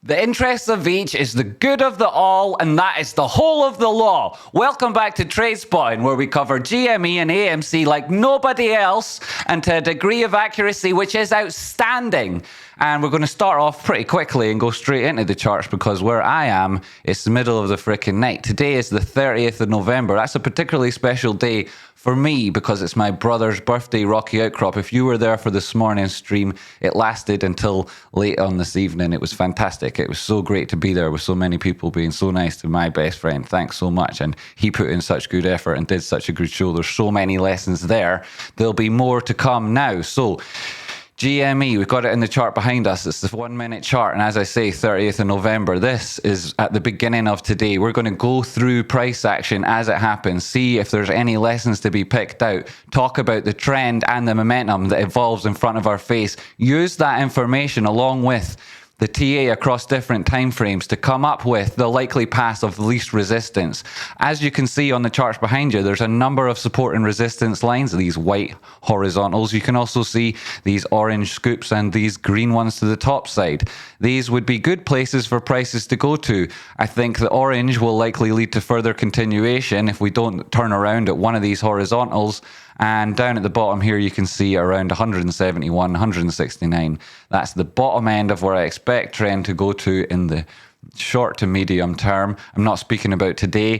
The interests of each is the good of the all, and that is the whole of the law. Welcome back to Tradespotting, where we cover GME and AMC like nobody else, and to a degree of accuracy which is outstanding. And we're going to start off pretty quickly and go straight into the charts, because where I am, it's the middle of the freaking night. Today is the 30th of November. That's a particularly special day for me because it's my brother's birthday, Rocky Outcrop. If you were there for this morning's stream, it lasted until late on this evening. It was fantastic. It was so great to be there with so many people being so nice to my best friend. Thanks so much. And he put in such good effort and did such a good show. There's so many lessons there. There'll be more to come now. So GME, we've got it in the chart behind us. It's the 1 minute chart. And as I say, 30th of November, this is at the beginning of today. We're going to go through price action as it happens, see if there's any lessons to be picked out, talk about the trend and the momentum that evolves in front of our face. Use that information along with the TA across different timeframes to come up with the likely path of least resistance. As you can see on the charts behind you, there's a number of support and resistance lines, these white horizontals. You can also see these orange scoops and these green ones to the top side. These would be good places for prices to go to. I think the orange will likely lead to further continuation if we don't turn around at one of these horizontals. And down at the bottom here, you can see around 171, 169. That's the bottom end of where I expect trend to go to in the short to medium term. I'm not speaking about today,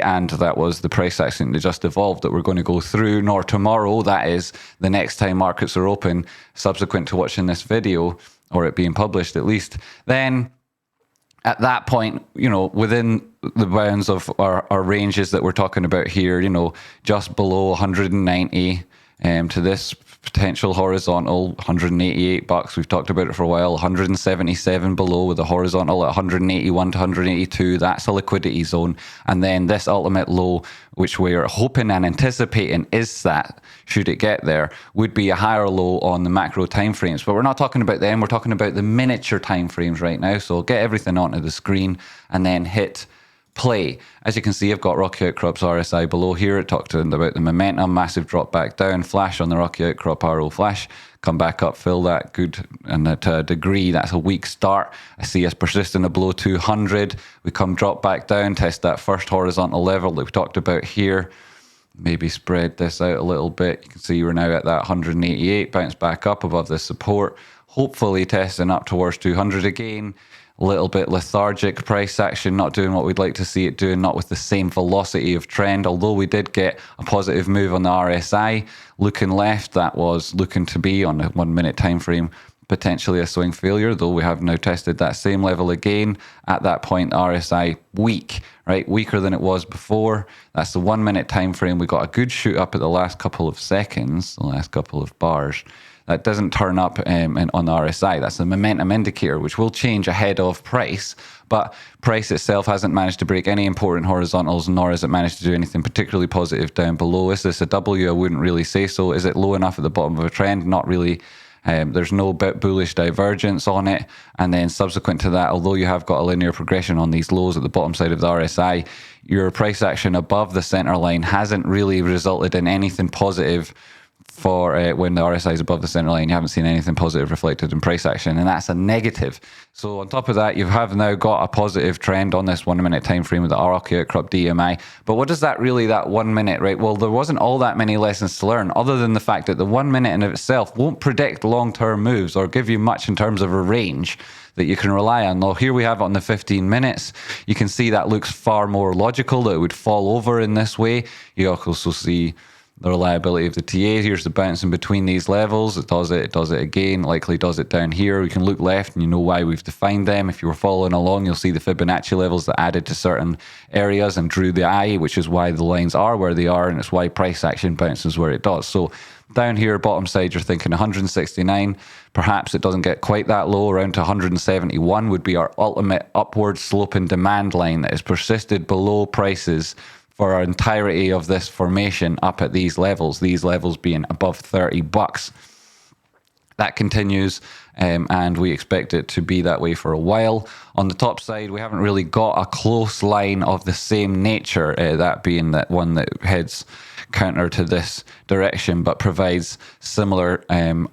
and that was the price action that just evolved that we're going to go through, nor tomorrow. That is the next time markets are open, subsequent to watching this video, or it being published at least. Then at that point, within the bounds of our ranges that we're talking about here, just below 190 to this potential horizontal, $188. We've talked about it for a while. 177 below with a horizontal at 181 to 182. That's a liquidity zone. And then this ultimate low, which we're hoping and anticipating is that, should it get there, would be a higher low on the macro timeframes. But we're not talking about them. We're talking about the miniature timeframes right now. So I'll get everything onto the screen and then hit play. As you can see, I've got Rocky Outcrop's RSI below here. It talked about the momentum, massive drop back down, flash on the Rocky Outcrop RO flash, come back up, fill that good, and to a degree, that's a weak start. I see us persisting below 200. We come drop back down, test that first horizontal level that we talked about here. Maybe spread this out a little bit. You can see we're now at that 188, bounce back up above the support, hopefully testing up towards 200 again. A little bit lethargic price action, not doing what we'd like to see it doing, not with the same velocity of trend, although we did get a positive move on the RSI. Looking left, that was looking to be on a 1 minute time frame, potentially a swing failure, though we have now tested that same level again. At that point, RSI weak, right? Weaker than it was before. That's the 1 minute time frame. We got a good shoot up at the last couple of seconds, the last couple of bars. That doesn't turn up on the RSI. That's the momentum indicator, which will change ahead of price. But price itself hasn't managed to break any important horizontals, nor has it managed to do anything particularly positive down below. Is this a W? I wouldn't really say so. Is it low enough at the bottom of a trend? Not really. There's no bullish divergence on it. And then subsequent to that, although you have got a linear progression on these lows at the bottom side of the RSI, your price action above the center line hasn't really resulted in anything positive. For when the RSI is above the center line, you haven't seen anything positive reflected in price action, and that's a negative. So on top of that, you have now got a positive trend on this 1 minute time frame with the Rocky Outcrop DMI. But what does that 1 minute, right? Well, there wasn't all that many lessons to learn, other than the fact that the 1 minute in of itself won't predict long-term moves or give you much in terms of a range that you can rely on. Now, here we have it on the 15 minutes. You can see that looks far more logical, that it would fall over in this way. You also see the reliability of the TA. Here's the bounce in between these levels. It does it again, likely does it down here. We can look left and you know why we've defined them. If you were following along, you'll see the Fibonacci levels that added to certain areas and drew the eye, which is why the lines are where they are, and it's why price action bounces where it does. So down here, bottom side, you're thinking 169. Perhaps it doesn't get quite that low. Around to 171 would be our ultimate upward sloping demand line that has persisted below prices for our entirety of this formation up at these levels being above $30. That continues and we expect it to be that way for a while. On the top side, we haven't really got a close line of the same nature, that being that one that heads counter to this direction but provides similar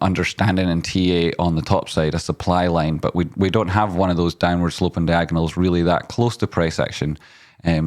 understanding in TA on the top side, a supply line, but we don't have one of those downward sloping diagonals really that close to price action.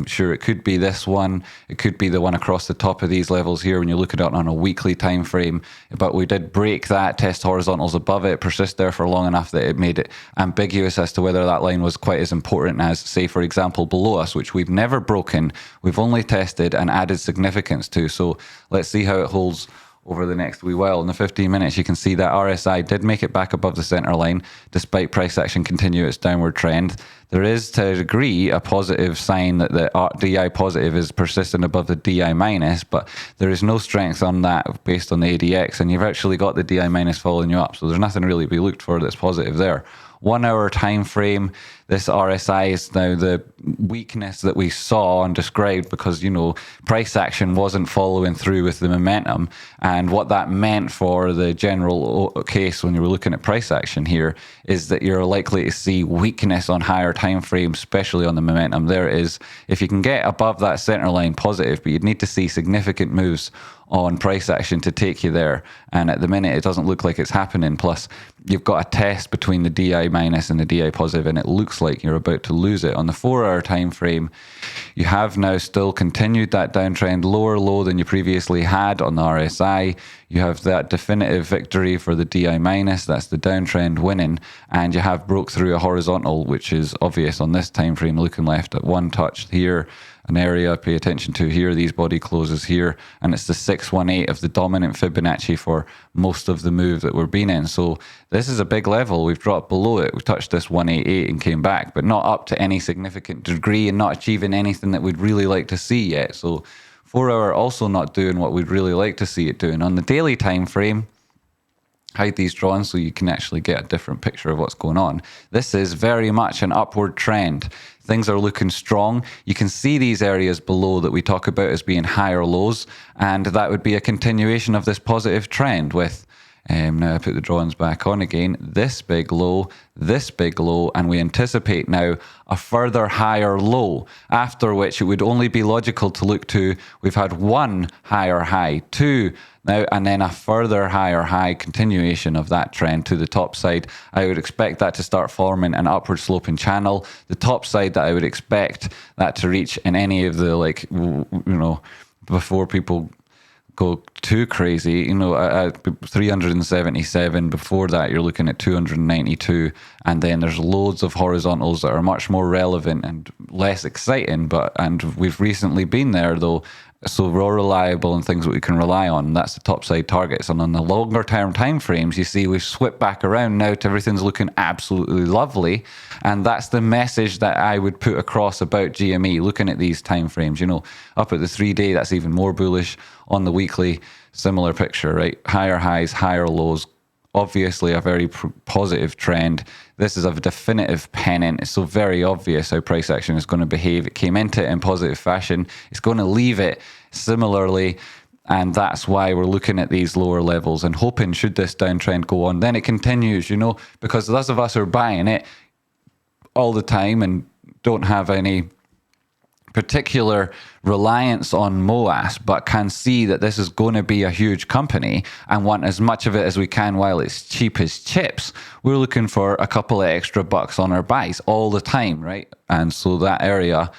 Sure, it could be this one, it could be the one across the top of these levels here when you look at it on a weekly time frame, but we did break that, test horizontals above it, persist there for long enough that it made it ambiguous as to whether that line was quite as important as, say, for example, below us, which we've never broken, we've only tested and added significance to. So let's see how it holds over the next wee while. In the 15 minutes, you can see that RSI did make it back above the center line, despite price action continue its downward trend. There is, to a degree, a positive sign that the DI positive is persistent above the DI minus, but there is no strength on that based on the ADX, and you've actually got the DI minus following you up, so there's nothing really to be looked for that's positive there. 1 hour time frame, this RSI is now the weakness that we saw and described because, you know, price action wasn't following through with the momentum. And what that meant for the general case when you were looking at price action here is that you're likely to see weakness on higher time frames, especially on the momentum. There is, if you can get above that center line, positive, but you'd need to see significant moves on price action to take you there, and at the minute it doesn't look like it's happening. Plus you've got a test between the DI minus and the DI positive, and it looks like you're about to lose it. On the 4 hour time frame, you have now still continued that downtrend, lower low than you previously had on the RSI. You have that definitive victory for the DI minus, that's the downtrend winning, and you have broke through a horizontal, which is obvious on this time frame, looking left at one touch here, an area pay attention to here, these body closes here, and it's the 618 of the dominant Fibonacci for most of the move that we're being in. So this is a big level. We've dropped below it. We touched this 188 and came back, but not up to any significant degree and not achieving anything that we'd really like to see yet. So 4 hour also not doing what we'd really like to see it doing. On the daily time frame, hide these drawings so you can actually get a different picture of what's going on. This is very much an upward trend. Things are looking strong. You can see these areas below that we talk about as being higher lows, and that would be a continuation of this positive trend with, now I put the drawings back on again, this big low, and we anticipate now a further higher low, after which it would only be logical to look to, we've had one higher high, two now, and then a further higher high continuation of that trend to the top side. I would expect that to start forming an upward sloping channel. The top side that I would expect that to reach in any of the, like, you know, before people go too crazy, you know, at 377. Before that, you're looking at 292, and then there's loads of horizontals that are much more relevant and less exciting. And we've recently been there though, so we're reliable and things that we can rely on. That's the top side targets. And on the longer term time frames, you see we've swept back around now to everything's looking absolutely lovely. And that's the message that I would put across about GME, looking at these time frames. You know, up at the 3 day, that's even more bullish. On the weekly, similar picture, right? Higher highs, higher lows. Obviously a very positive trend. This is a definitive pennant. It's so very obvious how price action is going to behave. It came into it in positive fashion. It's going to leave it similarly. And that's why we're looking at these lower levels and hoping, should this downtrend go on, then it continues, you know, because those of us who are buying it all the time and don't have any particular reliance on MOAS, but can see that this is going to be a huge company and want as much of it as we can while it's cheap as chips. We're looking for a couple of extra bucks on our buys all the time, right? And so that area,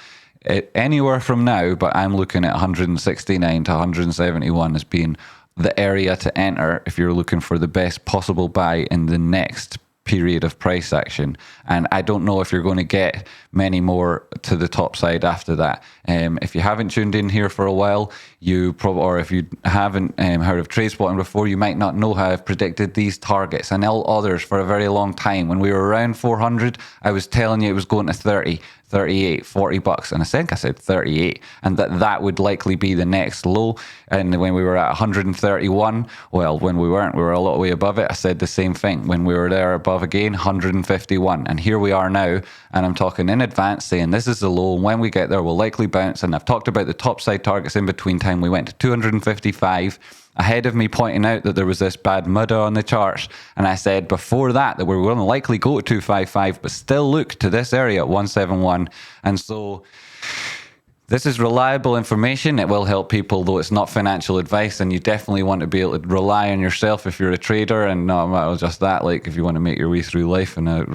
anywhere from now, but I'm looking at 169 to 171 as being the area to enter if you're looking for the best possible buy in the next period of price action. And I don't know if you're going to get many more to the top side after that. If you haven't tuned in here for a while, you probably, or if you haven't heard of Tradespotting before, you might not know how I've predicted these targets and all others for a very long time. When we were around 400, I was telling you it was going to 30, 38, 40 bucks. And I think I said 38, and that would likely be the next low. And when we were at 131, well, when we weren't, we were a lot way above it. I said the same thing. When we were there above again, 151. And here we are now, and I'm talking in advance saying this is the low, and when we get there, we'll likely bounce. And I've talked about the top side targets in between time. We went to 255, ahead of me pointing out that there was this bad muddle on the charts. And I said before that we were going to likely go to 255, but still look to this area at 171. And so this is reliable information. It will help people, though it's not financial advice, and you definitely want to be able to rely on yourself if you're a trader, and not just that, like if you want to make your way through life in a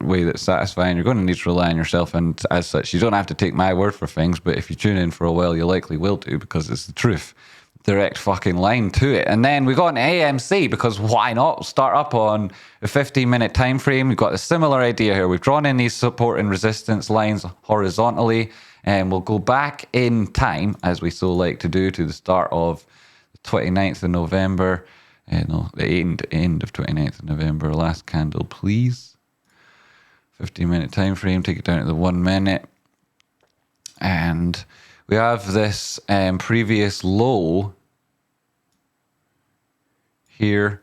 way that's satisfying, you're going to need to rely on yourself. And as such, you don't have to take my word for things, but if you tune in for a while, you likely will do, because it's the truth. Direct fucking line to it. And then we got an AMC, because why not? Start up on a 15-minute time frame. We've got a similar idea here. We've drawn in these support and resistance lines horizontally, and we'll go back in time, as we so like to do, to the start of the 29th of November. No, the end of 29th of November. Last candle, please. 15-minute time frame. Take it down to the 1 minute. And we have this previous low here.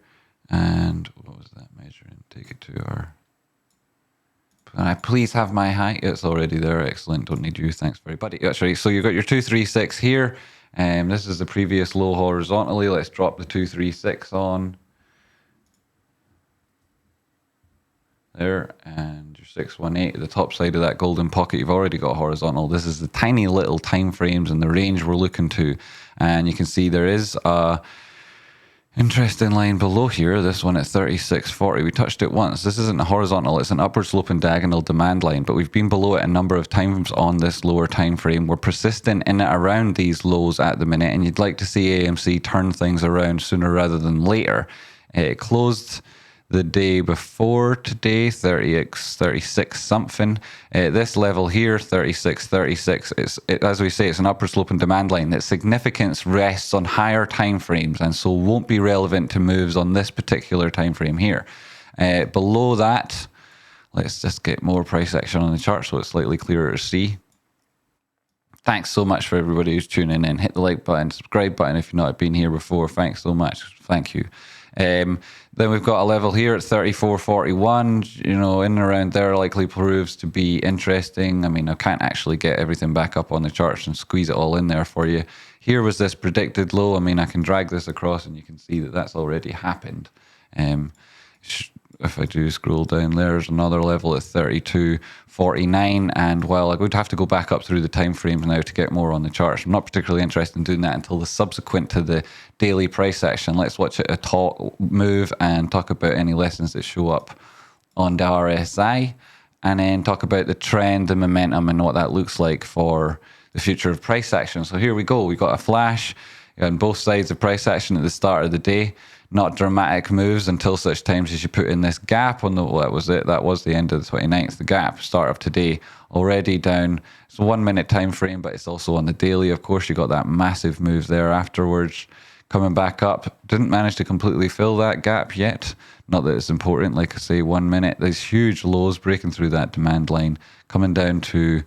And what was that measuring? Take it to our... Can I please have my high? It's already there. Excellent. Don't need you. Thanks, everybody. Actually, so you've got your 236 here. This is the previous low horizontally. Let's drop the 236 on there. And your 618 at the top side of that golden pocket. You've already got horizontal. This is the tiny little time frames and the range we're looking to. And you can see there is a interesting line below here, this one at 36.40. We touched it once. This isn't a horizontal, it's an upward sloping diagonal demand line, but we've been below it a number of times on this lower time frame. We're persistent in it around these lows at the minute, and you'd like to see AMC turn things around sooner rather than later. It closed the day before today, 36 something. This level here, 36.36, as we say, it's an upward sloping demand line. Its significance rests on higher time frames, and so won't be relevant to moves on this particular time frame here. Below that, let's just get more price action on the chart so it's slightly clearer to see. Thanks so much for everybody who's tuning in. Hit the like button, subscribe button if you've not been here before. Thanks so much. Thank you. Then we've got a level here at 34.41, in and around there likely proves to be interesting. I mean, I can't actually get everything back up on the charts and squeeze it all in there for you. Here was this predicted low. I mean, I can drag this across and you can see that that's already happened. If I do scroll down, there's another level at 32.49, and well, I would have to go back up through the time frames now to get more on the charts. I'm not particularly interested in doing that until the subsequent to the daily price action. Let's watch it move and talk about any lessons that show up on the RSI, and then talk about the trend, the momentum, and what that looks like for the future of price action. So here we go. We got a flash on both sides of price action at the start of the day. Not dramatic moves until such times as you put in this gap on the, that was it, that was the end of the 29th, the gap, start of today, already down. It's a 1 minute time frame, but it's also on the daily. Of course, you got that massive move there afterwards, coming back up. Didn't manage to completely fill that gap yet. Not that it's important, like I say, 1 minute. These huge lows breaking through that demand line, coming down to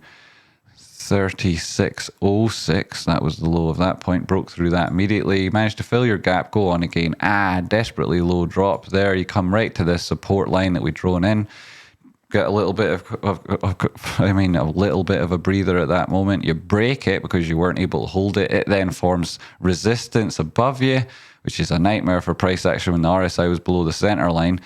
36.06. That was the low of that point. Broke through that immediately. Managed to fill your gap. Go on again. Desperately low drop there. You come right to this support line that we'd drawn in. Get a little bit a little bit of a breather at that moment. You break it because you weren't able to hold it. It then forms resistance above you, which is a nightmare for price action when the RSI was below the center line.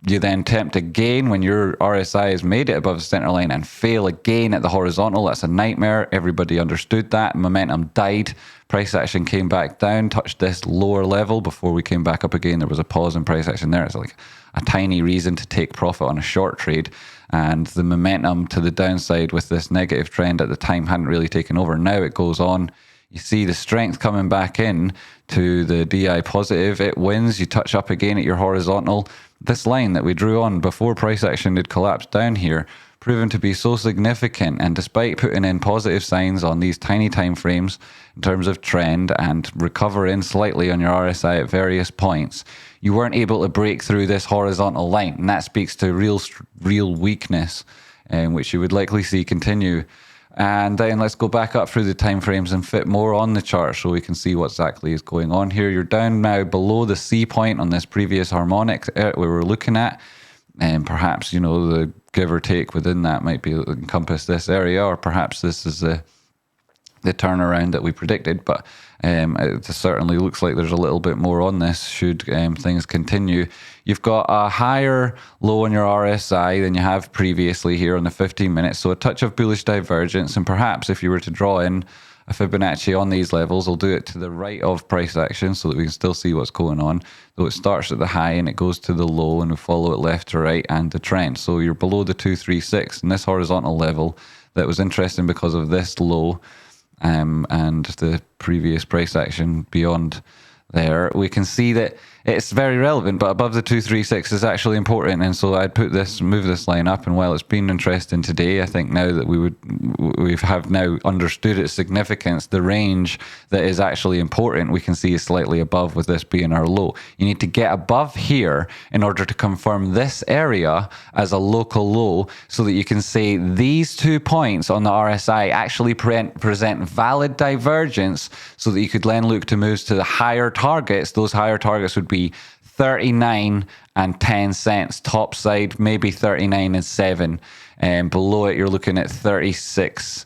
You then attempt again when your RSI has made it above the center line and fail again at the horizontal. That's a nightmare. Everybody understood that. Momentum died. Price action came back down, touched this lower level before we came back up again. There was a pause in price action there. It's like a tiny reason to take profit on a short trade. And the momentum to the downside with this negative trend at the time hadn't really taken over. Now it goes on. You see the strength coming back in to the DI positive. It wins. You touch up again at your horizontal. This line that we drew on before price action had collapsed down here, proven to be so significant, and despite putting in positive signs on these tiny time frames in terms of trend and recovering slightly on your RSI at various points, you weren't able to break through this horizontal line, and that speaks to real weakness, which you would likely see continue. And then let's go back up through the time frames and fit more on the chart so we can see what exactly is going on here. You're down now below the C point on this previous harmonic we were looking at, and perhaps, the give or take within that might be encompass this area, or perhaps this is the the turnaround that we predicted, but it certainly looks like there's a little bit more on this should things continue. You've got a higher low on your RSI than you have previously here on the 15 minutes, so a touch of bullish divergence, and perhaps if you were to draw in a Fibonacci on these levels, I'll do it to the right of price action so that we can still see what's going on. Though it starts at the high and it goes to the low, and we follow it left to right and the trend. So you're below the 236 and this horizontal level that was interesting because of this low and the previous price action beyond there. We can see that it's very relevant, but above the 236 is actually important, and so I'd move this line up. And while it's been interesting today, I think now that we have now understood its significance, the range that is actually important we can see is slightly above, with this being our low. You need to get above here in order to confirm this area as a local low, so that you can say these 2 points on the RSI actually present valid divergence, so that you could then look to moves to the higher targets. Those higher targets would be 39 and 10 cents top side, maybe 39 and 7, and below it you're looking at 38.80,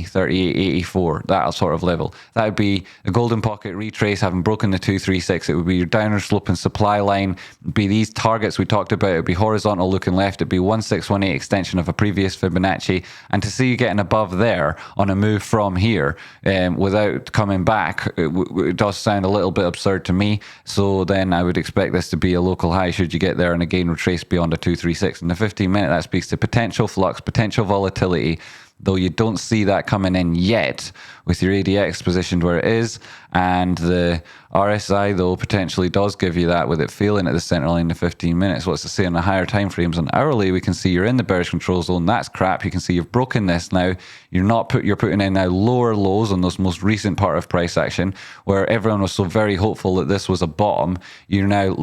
38.84, that sort of level. That would be a golden pocket retrace, having broken the 236. It would be your downward sloping supply line. It'd be these targets we talked about. It would be horizontal looking left. It'd be 1618 extension of a previous Fibonacci. And to see you getting above there on a move from here without coming back, it does sound a little bit absurd to me. So then I would expect this to be a local high should you get there and again retrace beyond a 236. In the 15 minute, that speaks to potential flux, potential volatility, though you don't see that coming in yet with your ADX positioned where it is. And the RSI, though, potentially does give you that with it failing at the center line in the 15 minutes. What's to say on the higher time frames? On hourly, we can see you're in the bearish control zone. That's crap. You can see you've broken this now. You're putting in now lower lows on those most recent part of price action, where everyone was so very hopeful that this was a bottom. You're now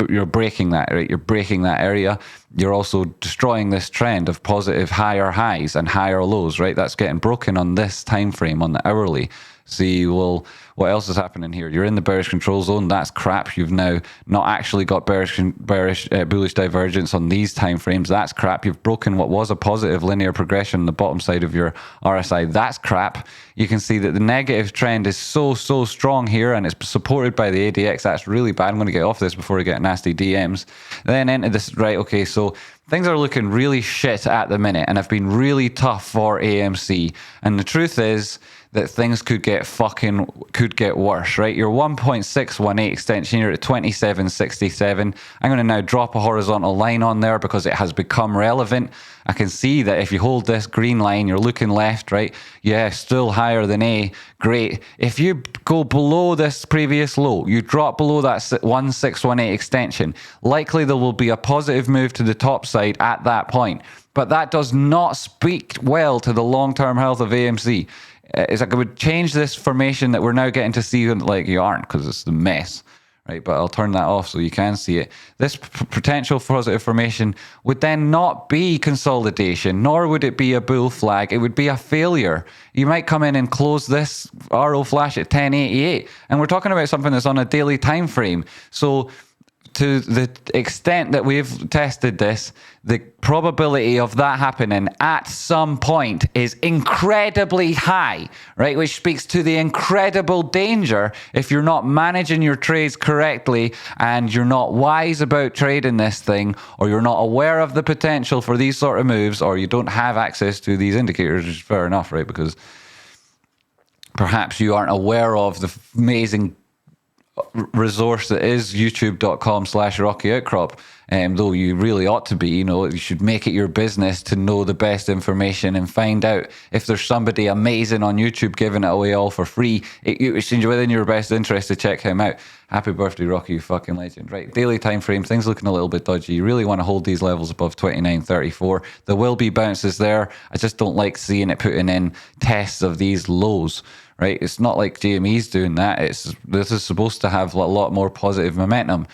you're breaking that, right? You're breaking that area. You're also destroying this trend of positive higher highs and higher lows, right? That's getting broken on this time frame on the hourly. See, well, what else is happening here? You're in the bearish control zone. That's crap. You've now not actually got bullish divergence on these time frames. That's crap. You've broken what was a positive linear progression on the bottom side of your RSI. That's crap. You can see that the negative trend is so strong here, and it's supported by the ADX. That's really bad. I'm going to get off this before I get nasty DMs. Then into this, right? Okay, so things are looking really shit at the minute and have been really tough for AMC. And the truth is that things could get worse, right? Your 1.618 extension, you're at 27.67. I'm going to now drop a horizontal line on there because it has become relevant. I can see that if you hold this green line, you're looking left, right? Yeah, still higher than A. Great. If you go below this previous low, you drop below that 1618 extension, likely there will be a positive move to the top side at that point. But that does not speak well to the long-term health of AMC. It's like I would change this formation that we're now getting to see, like you aren't, because it's the mess, right? But I'll turn that off so you can see it. This potential positive formation would then not be consolidation, nor would it be a bull flag. It would be a failure. You might come in and close this RO flash at 1088, and we're talking about something that's on a daily time frame. So to the extent that we've tested this, the probability of that happening at some point is incredibly high, right? Which speaks to the incredible danger if you're not managing your trades correctly and you're not wise about trading this thing, or you're not aware of the potential for these sort of moves, or you don't have access to these indicators, which is fair enough, right? Because perhaps you aren't aware of the amazing resource that is youtube.com/Rocky Outcrop, though you really ought to be. You should make it your business to know the best information and find out if there's somebody amazing on YouTube giving it away all for free. It's within your best interest to check him out. Happy birthday, Rocky, you fucking legend. Right, daily time frame, things looking a little bit dodgy. You really want to hold these levels above 29.34. There will be bounces there. I just don't like seeing it putting in tests of these lows. Right, it's not like GME's doing that. This is supposed to have a lot more positive momentum.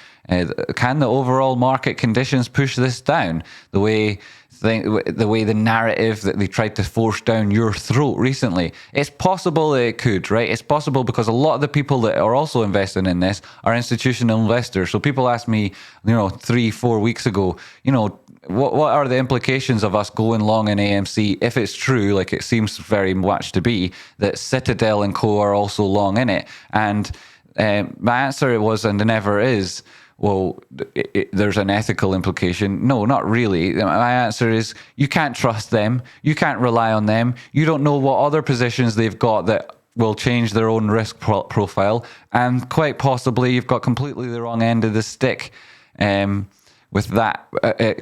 Can the overall market conditions push this down? The way the narrative that they tried to force down your throat recently, it's possible it could, right? It's possible because a lot of the people that are also investing in this are institutional investors. So people asked me, 3-4 weeks ago, what are the implications of us going long in AMC if it's true, like it seems very much to be, that Citadel and Co are also long in it? And my answer was, and never is, well, there's an ethical implication. No, not really. My answer is you can't trust them. You can't rely on them. You don't know what other positions they've got that will change their own risk profile. And quite possibly you've got completely the wrong end of the stick with that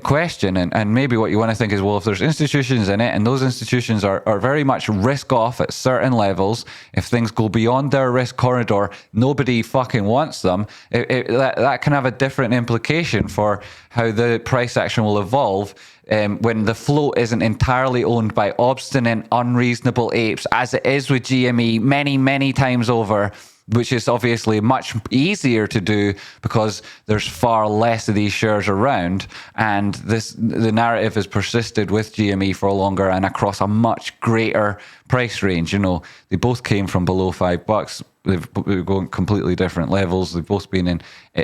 question. And maybe what you want to think is, well, if there's institutions in it and those institutions are very much risk off at certain levels, if things go beyond their risk corridor, nobody fucking wants them. That can have a different implication for how the price action will evolve when the float isn't entirely owned by obstinate, unreasonable apes, as it is with GME many, many times over, which is obviously much easier to do because there's far less of these shares around, and the narrative has persisted with GME for longer and across a much greater price range. You know, they both came from below $5. They've gone completely different levels. They've both been in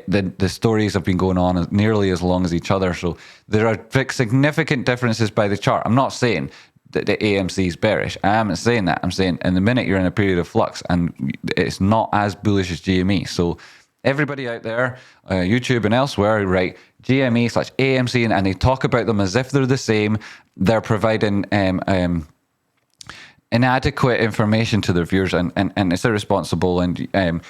the stories have been going on nearly as long as each other. So there are significant differences by the chart. I'm not saying that the AMC is bearish. I am saying that. I'm saying in the minute you're in a period of flux and it's not as bullish as GME. So everybody out there, YouTube and elsewhere, right, GME/AMC, and they talk about them as if they're the same. They're providing inadequate information to their viewers, and it's irresponsible, and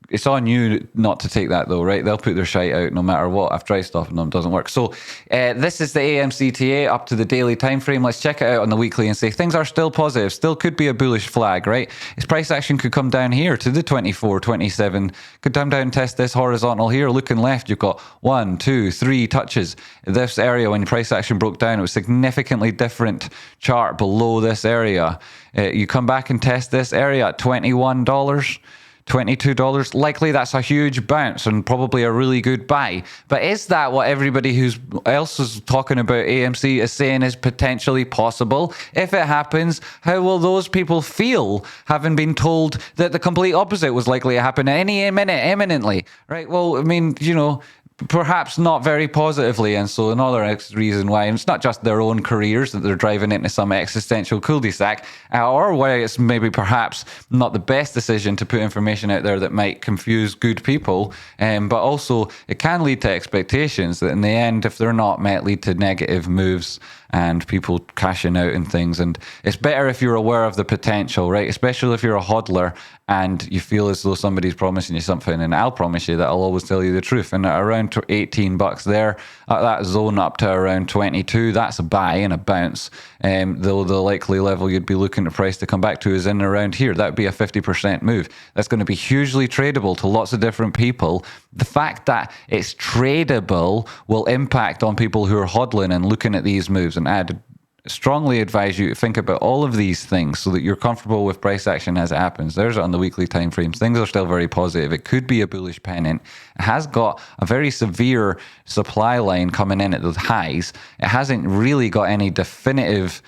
it's on you not to take that though, right? They'll put their shite out no matter what. I've tried stopping them, doesn't work. So this is the AMCTA up to the daily time frame. Let's check it out on the weekly and say things are still positive, still could be a bullish flag, right? Its price action could come down here to the 24, 27, could come down and test this horizontal here. Looking left, you've got 1, 2, 3 touches. This area, when price action broke down, it was significantly different chart below this area. You come back and test this area at $21. $22, likely that's a huge bounce and probably a really good buy. But is that what everybody else is talking about AMC is saying is potentially possible? If it happens, how will those people feel, having been told that the complete opposite was likely to happen any minute, imminently? Right? Well, I mean, you know, perhaps not very positively, and so another reason why, and it's not just their own careers that they're driving into some existential cul-de-sac, or why it's maybe perhaps not the best decision to put information out there that might confuse good people, but also it can lead to expectations that in the end, if they're not met, lead to negative moves and people cashing out and things. And it's better if you're aware of the potential, right? Especially if you're a hodler and you feel as though somebody's promising you something, and I'll promise you that I'll always tell you the truth. And at around $18 there, that zone up to around 22, that's a buy and a bounce. Though the likely level you'd be looking to price to come back to is in around here. That would be a 50% move. That's going to be hugely tradable to lots of different people. The fact that it's tradable will impact on people who are hodling and looking at these moves. And I'd strongly advise you to think about all of these things so that you're comfortable with price action as it happens. There's it on the weekly time frames. Things are still very positive. It could be a bullish pennant. It has got a very severe supply line coming in at the highs. It hasn't really got any definitive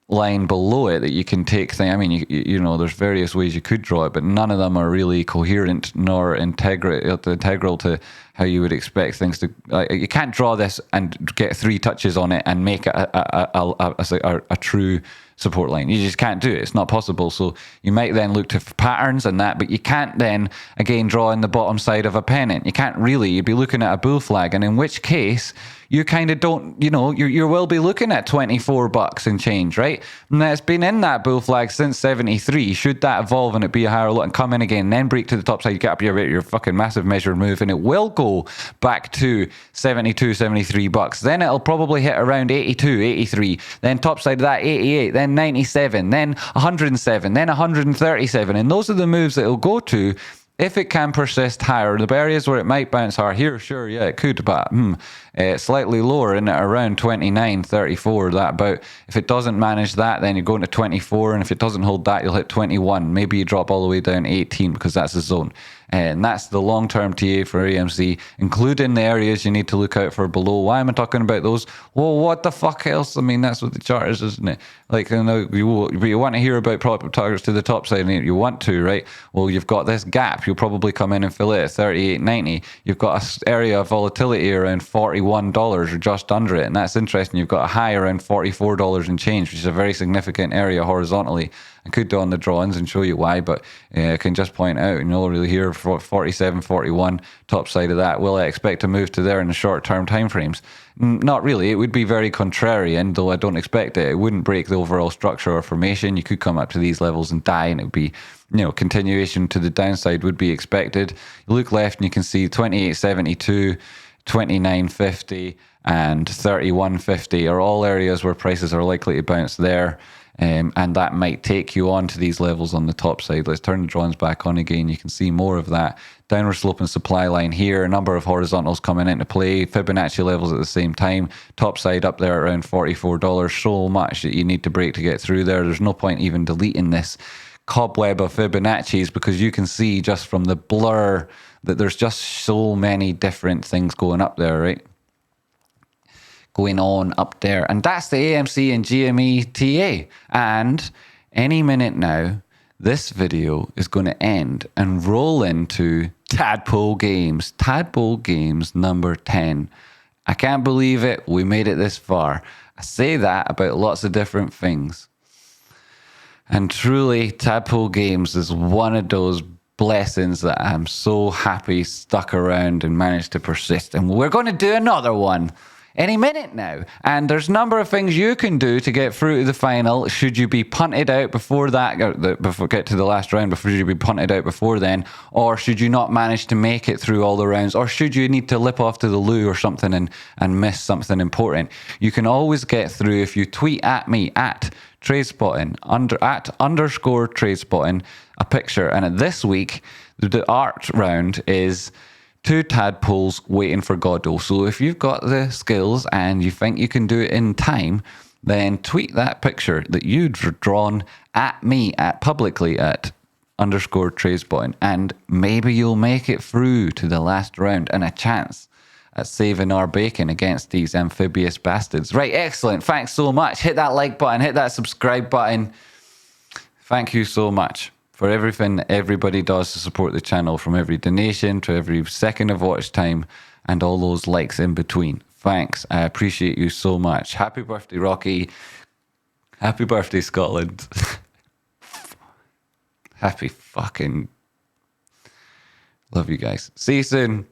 line below it that you can take thing. I mean, you know, there's various ways you could draw it, but none of them are really coherent nor integral to how you would expect things to. You can't draw this and get 3 touches on it and make it a true support line. You just can't do it. It's not possible. So you might then look to patterns and that, but you can't then again draw in the bottom side of a pennant. You can't really. You'd be looking at a bull flag, and in which case you kind of don't, you know, you will be looking at $24 and change, right? And it's been in that bull flag since 73. Should that evolve and it be a higher low and come in again, then break to the top side, you get up your fucking massive measured move, and it will go back to 72, 73 bucks. Then it'll probably hit around 82, 83. Then top side of that, 88. Then 97. Then 107. Then 137. And those are the moves that it'll go to if it can persist higher. The areas where it might bounce higher here, sure, yeah, it could, but slightly lower in at around 29, 34, that about. If it doesn't manage that, then you're going to 24, and if it doesn't hold that, you'll hit 21. Maybe you drop all the way down 18 because that's the zone. And that's the long-term TA for AMC, including the areas you need to look out for below. Why am I talking about those? Well, what the fuck else? I mean, that's what the chart is, isn't it? Like, you know, you want to hear about profit targets to the top side, and you want to, right? Well, you've got this gap. You'll probably come in and fill it at 38.90. You've got an area of volatility around $41 or just under it, and that's interesting. You've got a high around $44 and change, which is a very significant area horizontally. I could do on the drawings and show you why, but I can just point out, you know, really here, 47, 41, top side of that. Will I expect to move to there in the short-term timeframes? Not really. It would be very contrarian, though I don't expect it. It wouldn't break the overall structure or formation. You could come up to these levels and die, and it would be, you know, continuation to the downside would be expected. You look left and you can see 28.72, 29.50, and 31.50 are all areas where prices are likely to bounce there. And that might take you on to these levels on the top side. Let's turn the drawings back on again. You can see more of that. Downward sloping supply line here. A number of horizontals coming into play. Fibonacci levels at the same time. Top side up there around $44. So much that you need to break to get through there. There's no point even deleting this cobweb of Fibonacci's, because you can see just from the blur that there's just so many different things going up there, right? Going on up there. And that's the AMC and GME TA. And any minute now, this video is going to end and roll into Tadpole Games. Tadpole Games number 10. I can't believe it. We made it this far. I say that about lots of different things. And truly, Tadpole Games is one of those blessings that I'm so happy stuck around and managed to persist. And we're going to do another one any minute now. And there's a number of things you can do to get through to the final. Should you be punted out before that, before get to the last round, before you be punted out before then, or should you not manage to make it through all the rounds, or should you need to lip off to the loo or something and miss something important? You can always get through if you tweet at me at Tradespotting, _Tradespotting, a picture. And this week, the art round is 2 tadpoles waiting for Godot. So if you've got the skills and you think you can do it in time, then tweet that picture that you'd drawn at me publicly at _Tradespotting, and maybe you'll make it through to the last round and a chance at saving our bacon against these amphibious bastards. Right, excellent. Thanks so much. Hit that like button, hit that subscribe button. Thank you so much for everything that everybody does to support the channel, from every donation to every second of watch time and all those likes in between. Thanks. I appreciate you so much. Happy birthday, Rocky. Happy birthday, Scotland. Happy fucking... Love you guys. See you soon.